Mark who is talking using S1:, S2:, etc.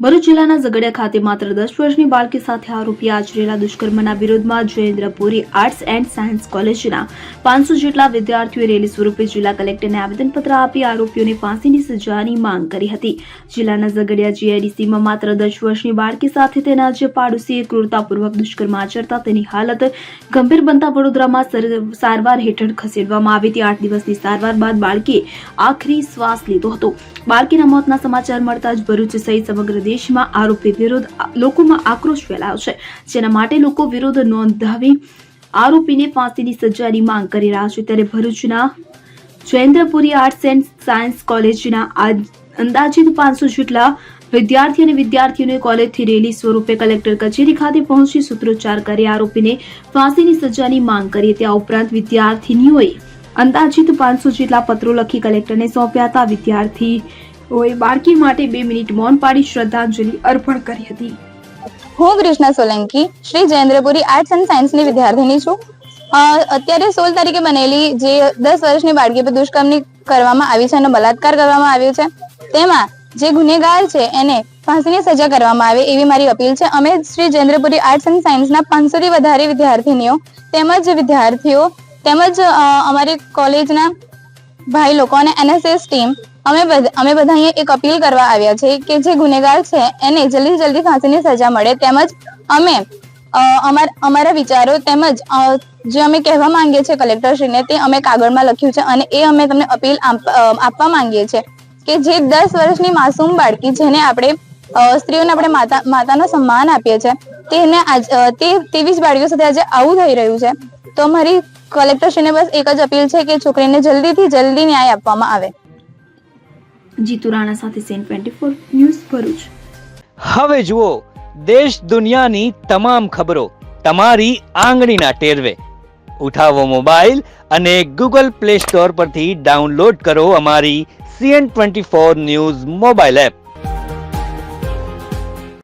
S1: ભરૂચ જિલ્લાના ઝઘડિયા ખાતે માત્ર 10 વર્ષની બાળકી સાથે આરોપી આચરેલા દુષ્કર્મના વિરોધમાં જયેન્દ્રપુરી આર્ટ્સ એન્ડ સાયન્સ કોલેજના 500 જેટલા વિદ્યાર્થીઓએ રેલી સ્વરૂપે જિલ્લા કલેક્ટરને આવેદનપત્ર આપી આરોપીઓને ફાંસીની સજાની માંગ કરી હતી। જિલ્લાના ઝઘડિયા જીઆઈડીસીમાં માત્ર 10 વર્ષની બાળકી સાથે તેના જે પાડોશીએ ક્રૂરતાપૂર્વક દુષ્કર્મ આચરતા તેની હાલત ગંભીર બનતા વડોદરામાં સારવાર હેઠળ ખસેડવામાં આવી હતી। 8 દિવસની સારવાર બાદ બાળકીએ આખરી શ્વાસ લીધો હતો। બાળકીના મોતના સમાચાર મળતા જ ભરૂચ સહિત સમગ્ર દેશમાં આરોપી વિરુદ્ધ લોકોમાં આક્રોશ ફેલાયો છે, જેના માટે લોકો વિરોધ નોંધાવી આરોપીને ફાંસીની સજાની માંગ કરી રહ્યા છે। ત્યારે ભરૂચના જયેન્દ્રપુરી આર્ટ્સ એન્ડ સાયન્સ કોલેજના અંદાજિત 500 જેટલા વિદ્યાર્થી અને વિદ્યાર્થીઓને કોલેજથી રેલી સ્વરૂપે કલેક્ટર કચેરી ખાતે પહોંચી સૂત્રોચ્ચાર કરી આરોપીને ફાંસીની સજાની માંગ કરી હતી। આ ઉપરાંત વિદ્યાર્થીનીઓએ અંદાજિત 500 જેટલા પત્રો લખી કલેક્ટરને સોંપ્યા હતા। વિદ્યાર્થીઓએ બાળકી માટે 2 મિનિટ મૌન પાડી શ્રદ્ધાંજલિ અર્પણ કરી હતી।
S2: હું કૃષ્ણા સોલંકી શ્રી જયેન્દ્રપુરી આર્ટ્સ એન્ડ સાયન્સની વિદ્યાર્થીની છું। અત્યારે 16 તારીખે બનેલી જે 10 વર્ષની બાળકી પર દુષ્કર્મ કરવામાં આવી છે અને બલાત્કાર કરવામાં આવ્યો છે, તેમાં જે ગુનેગાર છે એને ફાંસીની સજા કરવામાં આવે એવી મારી અપીલ છે। અમે શ્રી જયેન્દ્રપુરી આર્ટ્સ એન્ડ સાયન્સના 500 થી વધારે વિદ્યાર્થીનીઓ તેમજ વિદ્યાર્થીઓ તેમજ અમારી કોલેજના ભાઈ લોકો અને એનએસએસ ટીમ અમે બધા અહીંયા એક અપીલ કરવા આવ્યા છે કે જે ગુનેગાર છે એને જલ્દી ફાંસીની સજા મળે, તેમજ અમે અમારા વિચારો તેમજ જે અમે કહેવા માંગીએ છીએ કલેક્ટરશ્રીને તે અમે કાગળમાં લખ્યું છે અને એ અમે તમને અપીલ આપવા માંગીએ છીએ કે જે 10 વર્ષની માસૂમ બાળકી જેને આપણે સ્ત્રીઓને આપણે માતાનો સન્માન આપીએ છીએ તેને તેવી જ બાળકીઓ સાથે આજે આવું થઈ રહ્યું છે। તો મારી કલેક્ટરશ્રીને બસ એક જ અપીલ છે કે છોકરીને જલ્દીથી જલ્દી ન્યાય આપવામાં આવે।
S1: જીતુ રાણા સાથે સેન 24 ન્યૂઝ ભરૂચ।
S3: હવે જુઓ દેશ દુનિયાની તમામ ખબરો તમારી આંગળીના ટેરવે। ઉઠાવો મોબાઈલ અને ગૂગલ પ્લે સ્ટોર પરથી ડાઉનલોડ કરો અમારી CN24 ન્યૂઝ મોબાઈલ એપ।